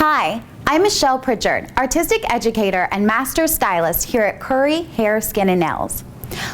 Hi, I'm Michelle Pritchard, artistic educator and master stylist here at Curry Hair, Skin and Nails.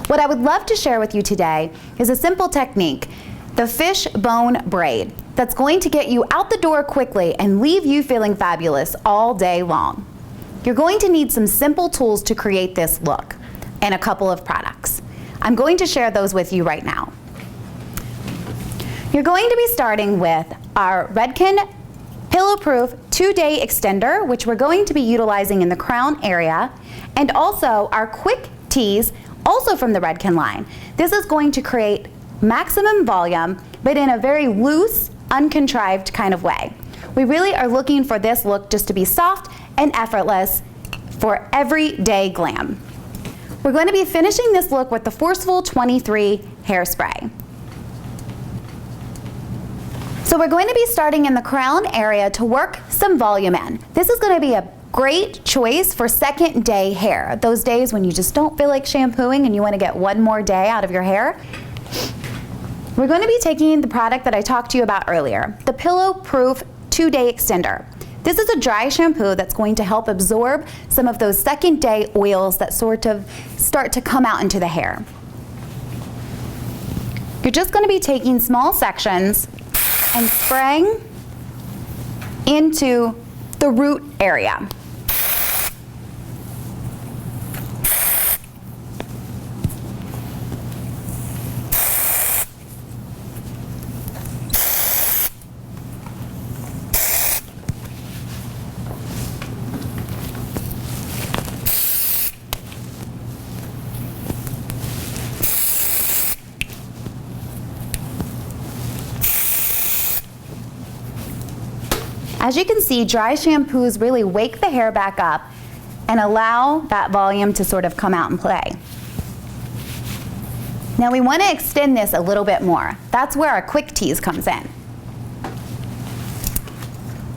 What I would love to share with you today is a simple technique, the fishbone braid, that's going to get you out the door quickly and leave you feeling fabulous all day long. You're going to need some simple tools to create this look and a couple of products. I'm going to share those with you right now. You're going to be starting with our Redken Pillow-Proof 2-Day Extender, which we're going to be utilizing in the crown area, and also our Quick Tees, also from the Redken line. This is going to create maximum volume, but in a very loose, uncontrived kind of way. We really are looking for this look just to be soft and effortless for everyday glam. We're going to be finishing this look with the Forceful 23 hairspray. So we're going to be starting in the crown area to work some volume in. This is going to be a great choice for second day hair. Those days when you just don't feel like shampooing and you want to get one more day out of your hair. We're going to be taking the product that I talked to you about earlier, the Pillow-Proof 2-Day Extender. This is a dry shampoo that's going to help absorb some of those second day oils that sort of start to come out into the hair. You're just going to be taking small sections and spraying into the root area. As you can see, dry shampoos really wake the hair back up and allow that volume to sort of come out and play. Now we want to extend this a little bit more. That's where our Quick Tees comes in.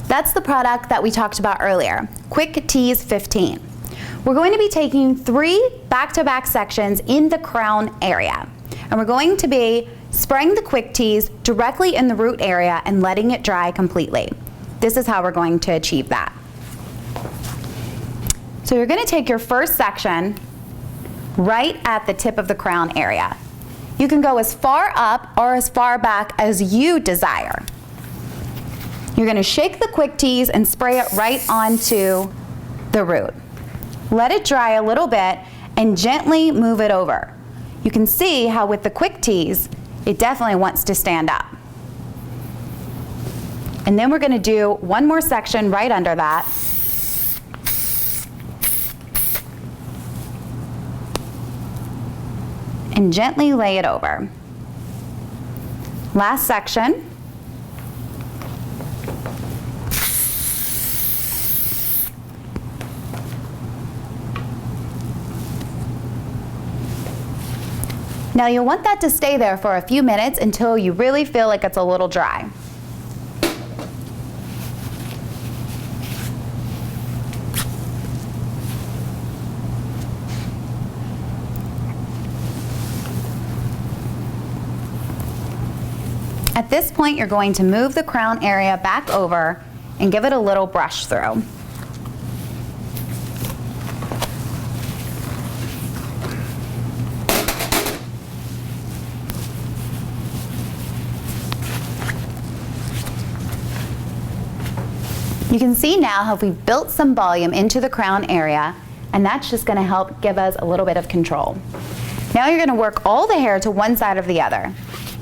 That's the product that we talked about earlier, Quick Tees 15. We're going to be taking 3 back-to-back sections in the crown area. And we're going to be spraying the Quick Tees directly in the root area and letting it dry completely. This is how we're going to achieve that. So you're going to take your first section right at the tip of the crown area. You can go as far up or as far back as you desire. You're going to shake the Quick Tees and spray it right onto the root. Let it dry a little bit and gently move it over. You can see how with the Quick Tees, it definitely wants to stand up. And then we're going to do one more section right under that. And gently lay it over. Last section. Now you'll want that to stay there for a few minutes until you really feel like it's a little dry. At this point, you're going to move the crown area back over and give it a little brush through. You can see now how we've built some volume into the crown area, and that's just going to help give us a little bit of control. Now you're going to work all the hair to one side or the other.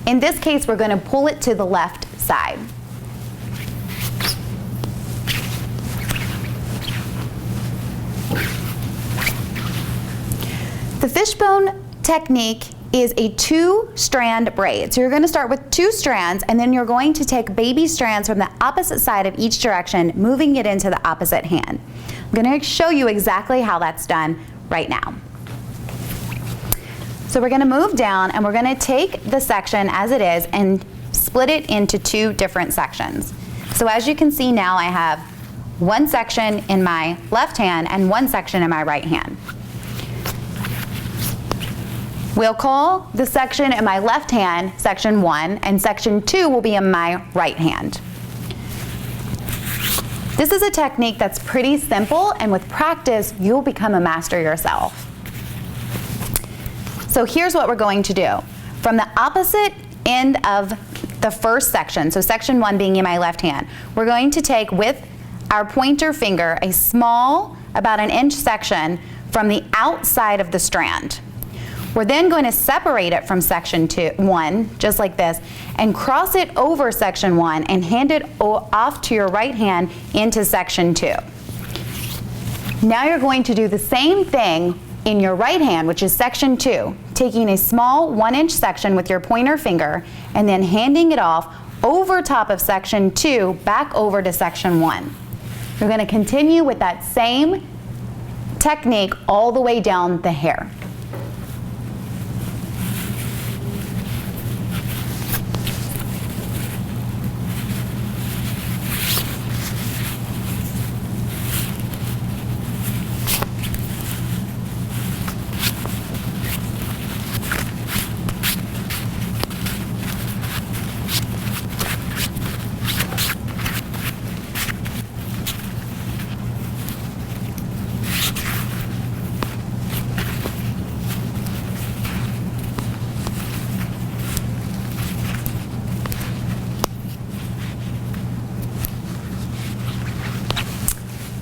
In this case, we're going to pull it to the left side. The fishbone technique is a 2-strand braid. So you're going to start with 2 strands, and then you're going to take baby strands from the opposite side of each direction, moving it into the opposite hand. I'm going to show you exactly how that's done right now. So we're going to move down and we're going to take the section as it is and split it into 2 different sections. So as you can see now, I have one section in my left hand and one section in my right hand. We'll call the section in my left hand section 1, and section 2 will be in my right hand. This is a technique that's pretty simple, and with practice, you'll become a master yourself. So here's what we're going to do. From the opposite end of the first section, so section 1 being in my left hand, we're going to take with our pointer finger a small, about an inch section from the outside of the strand. We're then going to separate it from section 1, just like this, and cross it over section 1 and hand it off to your right hand into section 2. Now you're going to do the same thing in your right hand, which is section 2, taking a small 1-inch section with your pointer finger and then handing it off over top of section 2 back over to section 1. You're going to continue with that same technique all the way down the hair.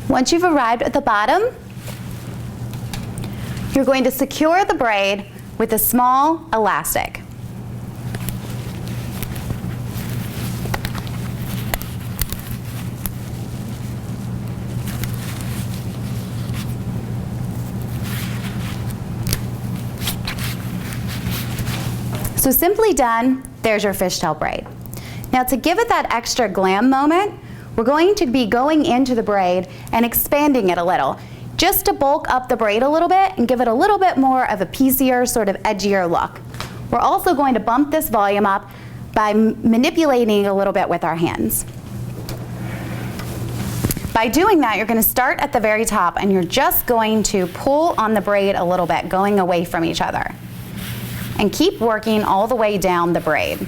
Once you've arrived at the bottom, you're going to secure the braid with a small elastic. So simply done, there's your fishtail braid. Now to give it that extra glam moment, we're going to be going into the braid and expanding it a little, just to bulk up the braid a little bit and give it a little bit more of a piecier, sort of edgier look. We're also going to bump this volume up by manipulating a little bit with our hands. By doing that, you're going to start at the very top and you're just going to pull on the braid a little bit, going away from each other. And keep working all the way down the braid.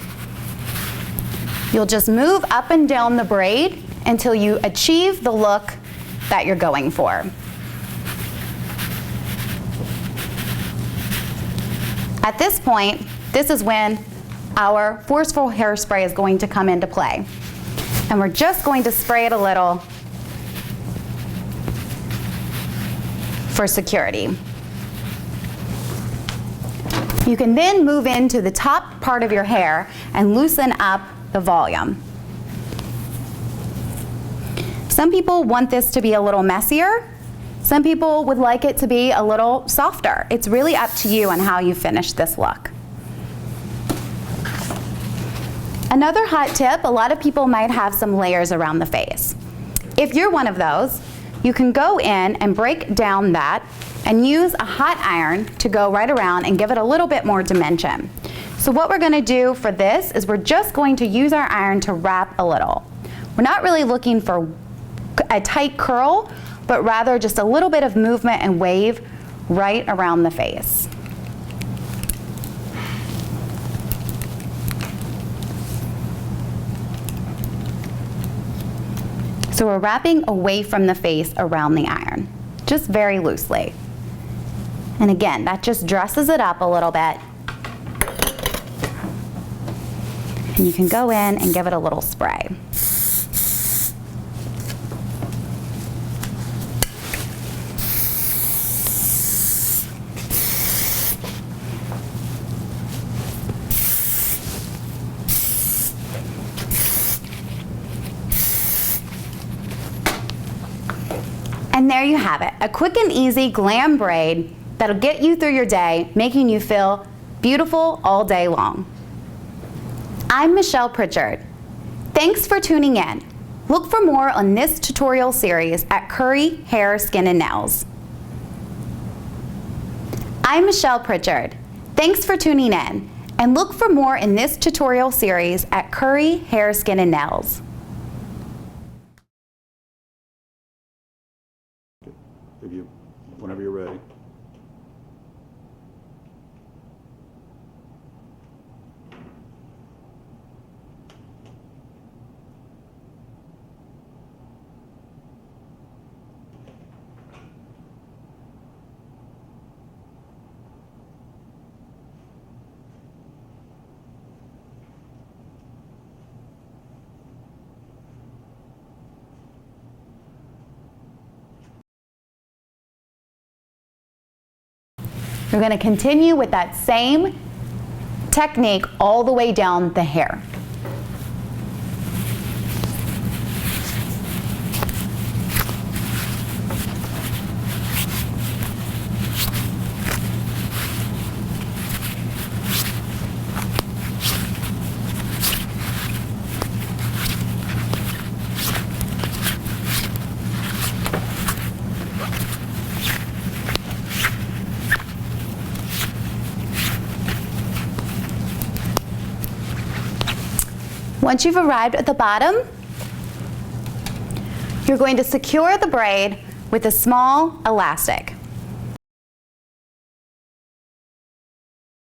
You'll just move up and down the braid until you achieve the look that you're going for. At this point, this is when our forceful hairspray is going to come into play. And we're just going to spray it a little for security. You can then move into the top part of your hair and loosen up the volume. Some people want this to be a little messier. Some people would like it to be a little softer. It's really up to you on how you finish this look. Another hot tip, a lot of people might have some layers around the face. If you're one of those, you can go in and break down that and use a hot iron to go right around and give it a little bit more dimension. So what we're going to do for this is we're just going to use our iron to wrap a little. We're not really looking for a tight curl, but rather just a little bit of movement and wave right around the face. So we're wrapping away from the face around the iron, just very loosely. And again, that just dresses it up a little bit. And you can go in and give it a little spray. And there you have it, a quick and easy glam braid that'll get you through your day, making you feel beautiful all day long. I'm Michelle Pritchard. Thanks for tuning in. Look for more on this tutorial series at Curry Hair, Skin, and Nails. I'm Michelle Pritchard. Thanks for tuning in, and look for more in this tutorial series at Curry Hair, Skin, and Nails. Whenever you're ready. You're going to continue with that same technique all the way down the hair. Once you've arrived at the bottom, you're going to secure the braid with a small elastic.